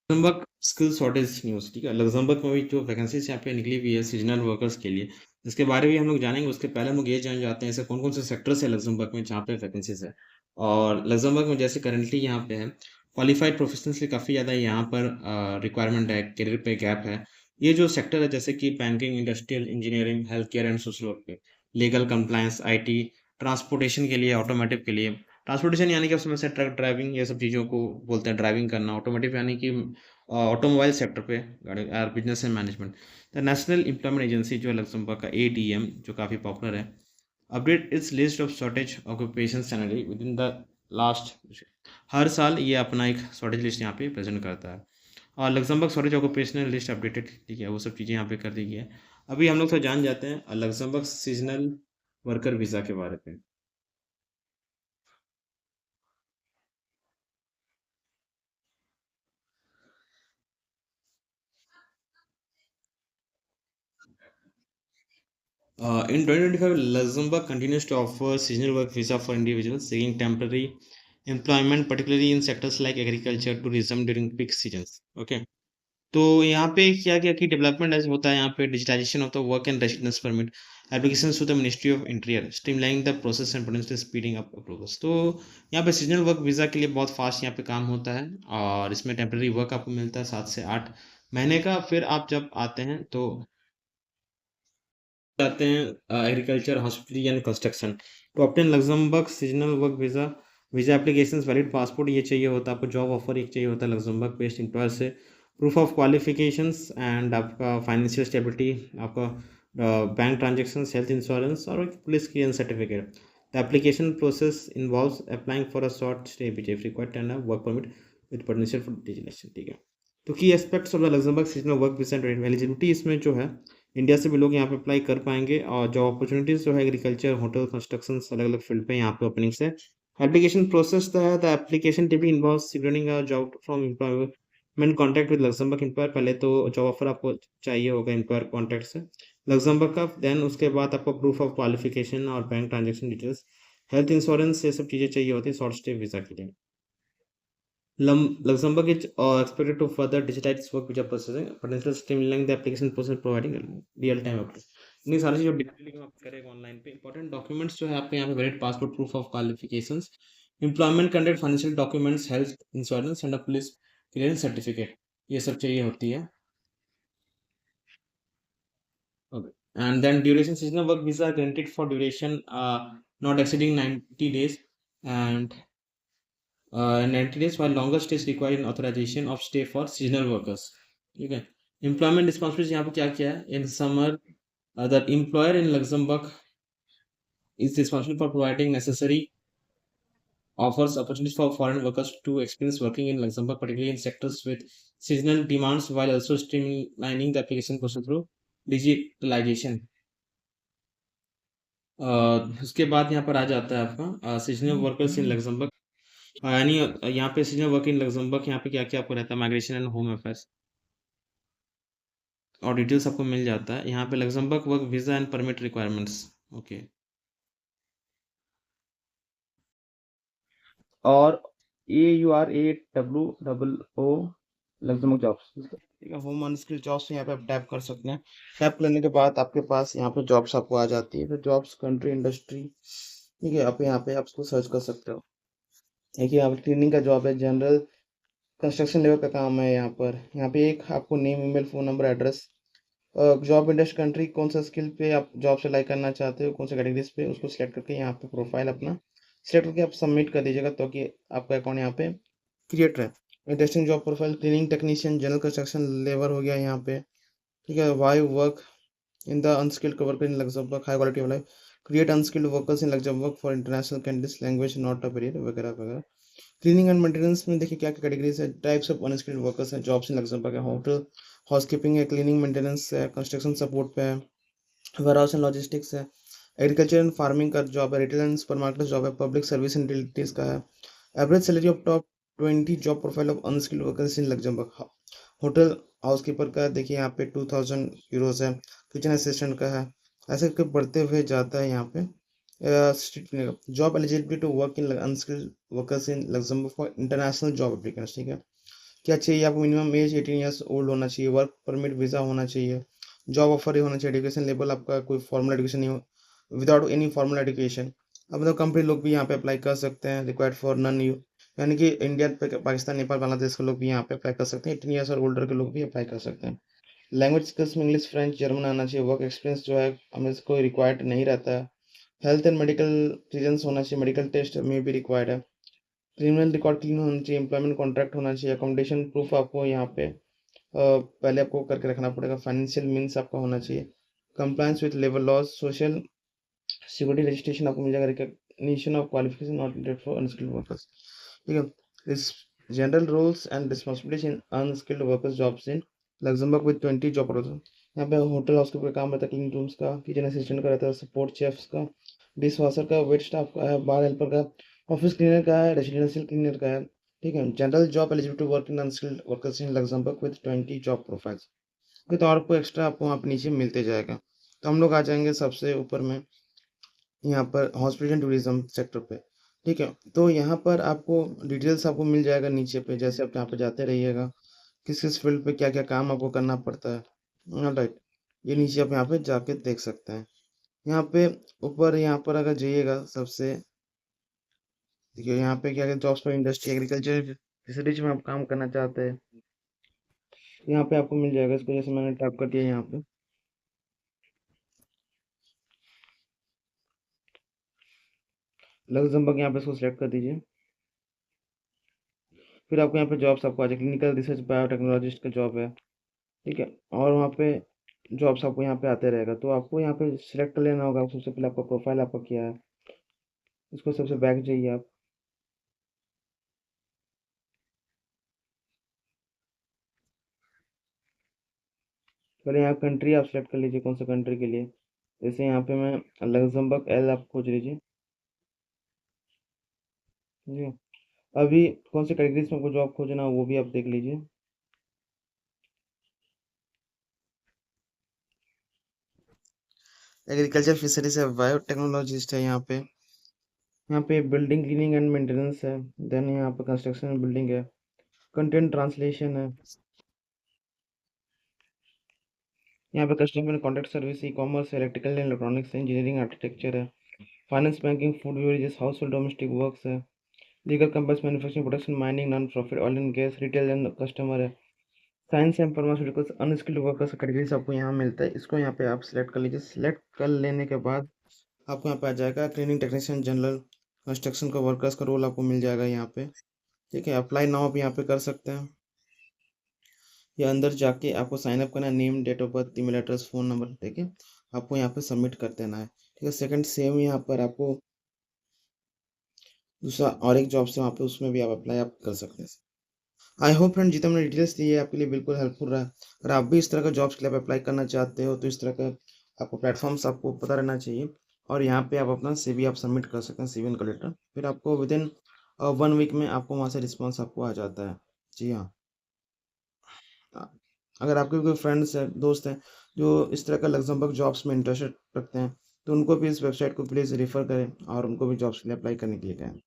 Luxembourg skill shortage news, ठीक है? Luxembourg में भी जो वैकेंसीज़ यहाँ पे निकली हुई है सीज़नल वर्कर्स के लिए, इसके बारे में हम लोग जानेंगे। उसके पहले हम लोग ये जान जाते हैं ऐसे कौन-कौन से सेक्टर्स हैं लग्जमबर्ग में जहाँ पे वैकेंसीज़ है। और लग्जमबर्ग में जैसे करंटली यहाँ पे है, क्वालिफाइड प्रोफेशनल्स की काफ़ी ज़्यादा यहाँ पर रिक्वायरमेंट है, करियर पे गैप है। ये जो सेक्टर है जैसे कि banking, industrial engineering, health care and social work पे, लीगल कंप्लायंस, आईटी, ट्रांसपोर्टेशन के लिए, ऑटोमोटिव के लिए। ट्रांसपोर्टेशन यानी कि आप समझ सकते हैं ट्रक ड्राइविंग ये सब चीज़ों को बोलते हैं ड्राइविंग करना। ऑटोमोटिव यानी कि ऑटोमोबाइल सेक्टर पे गाड़ी और business and management. The national employment agency जो है लक्समबर्ग का एडीएम जो काफ़ी पॉपुलर है, update its list of shortage occupation salary within the last. हर साल ये अपना एक शॉर्टेज लिस्ट यहाँ पे प्रेजेंट करता है। और Luxembourg shortage occupational list updated, ठीक है, वो सब चीज़ें यहाँ पे कर दी गई है। अभी हम लोग तो जान जाते हैं लक्समबर्ग सीजनल वर्कर वीज़ा के बारे में। In 2025, Luxembourg continues to offer seasonal work visa for individuals seeking temporary employment, particularly in sectors like agriculture, tourism during peak seasons. Okay. तो यहाँ पे क्या क्या की डेवलपमेंट ऐसे होता है यहाँ पे digitization of the work and residence permit application to the ministry of interior streamlining the process and potential speeding up approvals. तो यहाँ पे सीजनल वर्क वीज़ा के लिए बहुत फास्ट यहाँ पे काम होता है और इसमें टेम्प्रेरी वर्क आपको मिलता है 7 से 8 महीने का। फिर आप जब आते हैं तो जाते हैं एग्रीकल्चर, हॉस्पिटलिटी एंड कंस्ट्रक्शन। तो obtain Luxembourg seasonal work visa, visa applications, valid passport ये चाहिए होता है आपको, जॉब ऑफर एक चाहिए होता है लक्जमबर्ग बेस्ड एम्प्लॉयर से, प्रूफ ऑफ क्वालिफिकेशंस एंड आपका फाइनेंशियल स्टेबिलिटी, आपका बैंक ट्रांजेक्शन्स, हेल्थ इंश्योरेंस और एक police clearance certificate. The application process involves applying for a short stay which if required and work permit with potential for designation, ठीक है। तो key aspects of the Luxembourg seasonal work visa eligibility इसमें जो है India से भी लोग यहाँ पे अप्लाई कर पाएंगे और जॉब अपॉर्चुनिटीज़ जो है एग्रीकल्चर, होटल, कंस्ट्रक्शन अलग अलग फील्ड पे यहाँ पे ओपनिंग्स है। एप्लीकेशन प्रोसेस है the application typically involves securing a job from employment contact with Luxembourg employer. पहले तो जॉब ऑफर आपको चाहिए होगा एम्प्लॉयर कॉन्टैक्ट से लक्समबर्ग का, देन उसके बाद आपको प्रूफ ऑफ क्वालिफिकेशन और bank transaction details, health insurance, ये सब चीज़ें चाहिए होती है शॉर्ट स्टे वीज़ा के लिए। Luxembourg is expected to further digitize its work visa processing, potential streamlining the application process, providing real-time updates। इतनी सारी चीज़ें डिजिटली आप करेंगे ऑनलाइन पे। इंपॉर्टेंट डॉक्यूमेंट्स जो है आपके यहाँ पे valid passport, proof of qualifications, employment conduct, financial documents, health insurance and a police clearance certificate, ये सब चाहिए होती है। Okay. And then duration, seasonal work visa granted for duration not exceeding 90 days and 90 days, while longer stays require an authorization of stay for seasonal workers, ठीक है। Employment responsibilities यहाँ पे क्या क्या है, in summer the employer in Luxembourg is responsible for providing necessary offers opportunities for foreign workers to experience working in Luxembourg, particularly in sectors with seasonal demands, while also streamlining the application process through digitalization। उसके बाद यहाँ पर आ जाता है आपका seasonal workers in Luxembourg, यानी यहाँ पे सीजनल वर्क इन लग्जमबर्ग यहाँ पे क्या क्या आपको रहता है, माइग्रेशन एंड होम अफेयर्स और डिटेल्स आपको मिल जाता है यहाँ पे। Luxembourg work visa and permit requirements, okay. और AURAWOO लग्जमबर्ग जॉब्स, ठीक है। होम अनस्किल्ड जॉब्स यहाँ पे आप टैप कर सकते हैं। टैप करने के बाद आपके पास यहाँ पे जॉब्स आपको आ जाती है, फिर जॉब्स कंट्री इंडस्ट्री, ठीक है। आप यहाँ पे आप उसको सर्च कर सकते हो। देखिए यहाँ पे क्लीनिंग का जॉब है, जनरल कंस्ट्रक्शन लेबर का काम है यहाँ पे एक आपको name, email, phone number, address, job industry, country, कौन सा स्किल पे आप जॉब अप्लाई करना चाहते हो, कौन सा कैटेगरीज पे, उसको सिलेक्ट करके यहाँ पे प्रोफाइल अपना सिलेक्ट करके आप सबमिट कर दीजिएगा तो कि आपका अकाउंट यहाँ पे क्रिएट रहे। Interesting job profile, cleaning technician, general construction labour हो गया यहाँ पे, ठीक है। Why work in the unskilled worker in Luxembourg, high quality of life, create unskilled workers in Luxembourg for international candidates, language not a barrier, वगैरह वगैरह। Cleaning and maintenance में देखिए क्या क्या कैटेगरीज है, टाइप्स ऑफ अनस्किल्ड वर्कर्स हैं, jobs in Luxembourg है, hotel housekeeping है, क्लीनिंग मेंटेनेंस है, कंस्ट्रक्शन सपोर्ट पे है, वेयरहाउस एंड लॉजिस्टिक्स है, एग्रीकल्चर एंड फार्मिंग का जॉब है, रिटेल एंड सुपरमार्केट जॉब है, पब्लिक सर्विस एंड यूटिलिटीज का है। Average salary of top 20 job profile of unskilled workers in Luxembourg. Hotel housekeeper का देखिए यहाँ पे 2000 यूरोज है, किचन असिस्टेंट का है, ऐसे करके बढ़ते हुए जाता है यहाँ पे। Job eligibility to work in unskilled workers in Luxembourg for international job applicants, ठीक है। क्या चाहिए आपको? मिनिमम एज 18 ईयर्स ओल्ड होना चाहिए, वर्क परमिट वीज़ा होना चाहिए, जॉब ऑफर ही होना चाहिए, एजुकेशन लेवल आपका कोई फॉर्मल एजुकेशन नहीं हो, विदाउट एनी फॉर्मल एजुकेशन। अब मतलब कंपनी लोग भी यहाँ पे अप्लाई कर सकते हैं, रिक्वायर्ड फॉर नॉन यू, यानी कि इंडिया, पाकिस्तान, नेपाल, बांग्लादेश के लोग भी यहाँ पे अप्लाई कर सकते हैं, 18 ईयर्स और ओल्डर के लोग भी अप्लाई कर सकते हैं। लैंग्वेज स्किल्स में इंग्लिश, फ्रेंच, जर्मन आना चाहिए, वर्क एक्सपीरियंस जो है हमें कोई रिक्वायर्ड नहीं रहता है। हेल्थ एंड मेडिकल रीजंस होना चाहिए, मेडिकल टेस्ट में भी रिक्वायर्ड है। क्रिमिनल रिकॉर्ड क्लीन होना चाहिए, एम्प्लॉयमेंट कॉन्ट्रैक्ट होना चाहिए, अकोमोडेशन प्रूफ आपको यहाँ पे पहले आपको करके रखना पड़ेगा, फाइनेंशियल मीन्स आपका होना चाहिए, compliance with labour laws, social security registration आपको मिल जाएगा, recognition of qualification not needed for unskilled workers. ठीक है, इस general roles and responsibilities in unskilled workers jobs in Luxembourg with 20 job roles. यहाँ पे होटल हाउस का काम रहता है, क्लीन रूम्स का, किचन असिस्टेंट का रहता है, सपोर्ट शेफ्स का, डिश वॉशर का, वेट स्टाफ का है, बार हेल्पर का, ऑफिस क्लीनर का है, रेजिडेंशियल क्लीनर का है। ठीक है, general job eligible to work in unskilled workers in Luxembourg with 20 job profiles. तो और आपको एक्स्ट्रा आपको वहाँ पे नीचे मिलते जाएगा। तो हम लोग आ जाएंगे सबसे ऊपर में, यहाँ पर हॉस्पिटल टूरिज्म सेक्टर पे। ठीक है, तो यहाँ पर आपको डिटेल्स आपको मिल जाएगा नीचे पे, जैसे आप यहाँ पे जाते रहिएगा, किस किस फील्ड पे क्या क्या काम आपको करना पड़ता है। राइट, ये नीचे आप यहाँ पे जाके देख सकते हैं। यहाँ पे ऊपर यहाँ पर अगर जाइएगा सबसे, देखिए यहाँ पे क्या क्या jobs for industry, agriculture, fisheries में आप काम करना चाहते हैं, यहाँ पे आपको मिल जाएगा। इसको जैसे मैंने टैप कर दिया यहाँ पे, लग्जमबर्ग, यहाँ पे इसको सिलेक्ट कर दीजिए। फिर आपको यहाँ पे जॉब्स आपको आ जाए, क्लिनिकल रिसर्च बायोटेक्नोलॉजिस्ट का जॉब है। ठीक है, और वहाँ पे जॉब्स आपको यहाँ पे आते रहेगा, तो आपको यहाँ पे सिलेक्ट कर लेना होगा। सबसे पहले आपका प्रोफाइल आपका क्या है, इसको सबसे बैक जाइए आप। पहले यहाँ कंट्री आप सेलेक्ट कर लीजिए, कौन सा कंट्री के लिए। जैसे यहाँ पे मैं लग्जमबर्ग एल आप खोज लीजिए। ठीक है, अभी कौन सी कैटेगरीज में आपको जॉब खोजना है वो भी आप देख लीजिए। एग्रीकल्चर, फिशरीज है, बायोटेक्नोलॉजिस्ट है यहाँ पे बिल्डिंग क्लीनिंग एंड मेंटेनेंस है, देन यहाँ पे कंस्ट्रक्शन एंड बिल्डिंग है, कंटेंट ट्रांसलेशन है, यहाँ पे customer contact service, E commerce, electrical and electronics, engineering, architecture है, finance, banking, food beverages, household domestic works है, legal companies, manufacturing, production, mining, non profit, oil and gas, retail and customer है, science and pharmaceuticals, unskilled workers categories आपको यहाँ मिलता है। इसको यहाँ पे आप सिलेक्ट कर लीजिए। सिलेक्ट कर लेने के बाद आपको यहाँ पे आ जाएगा क्लीनिंग टेक्नीशियन, जनरल कंस्ट्रक्शन का वर्कर्स का रोल आपको मिल जाएगा यहाँ पे। ठीक है, अप्लाई नाउ आप यहाँ पे कर सकते हैं, या अंदर जाके आपको साइन अप करना है, name, date of birth, email address, phone number, ठीक है, आपको यहाँ पे सबमिट कर देना है। ठीक है, सेकंड सेम यहाँ पर आपको दूसरा और एक जॉब से वहाँ पे, उसमें भी आप अप्लाई आप कर सकते हैं। आई होप फ्रेंड, जितना मैंने डिटेल्स दी है आपके लिए बिल्कुल हेल्पफुल रहा। अगर आप भी इस तरह का जॉब्स के लिए अप्लाई करना चाहते हो, तो इस तरह का आपको प्लेटफॉर्म्स आपको पता रहना चाहिए, और यहाँ पे आप अपना CV आप सबमिट कर सकते हैं, CV एंड लेटर। फिर आपको विद इन 1 वीक में आपको वहाँ से रिस्पॉन्स आपको आ जाता है। जी हाँ। अ, अगर आपके कोई फ्रेंड्स हैं, दोस्त हैं, जो इस तरह का लग्जमबर्ग जॉब्स में इंटरेस्टेड रखते हैं, तो उनको भी इस वेबसाइट को प्लीज़ रेफ़र करें, और उनको भी जॉब्स के लिए अप्लाई करने के लिए कहें।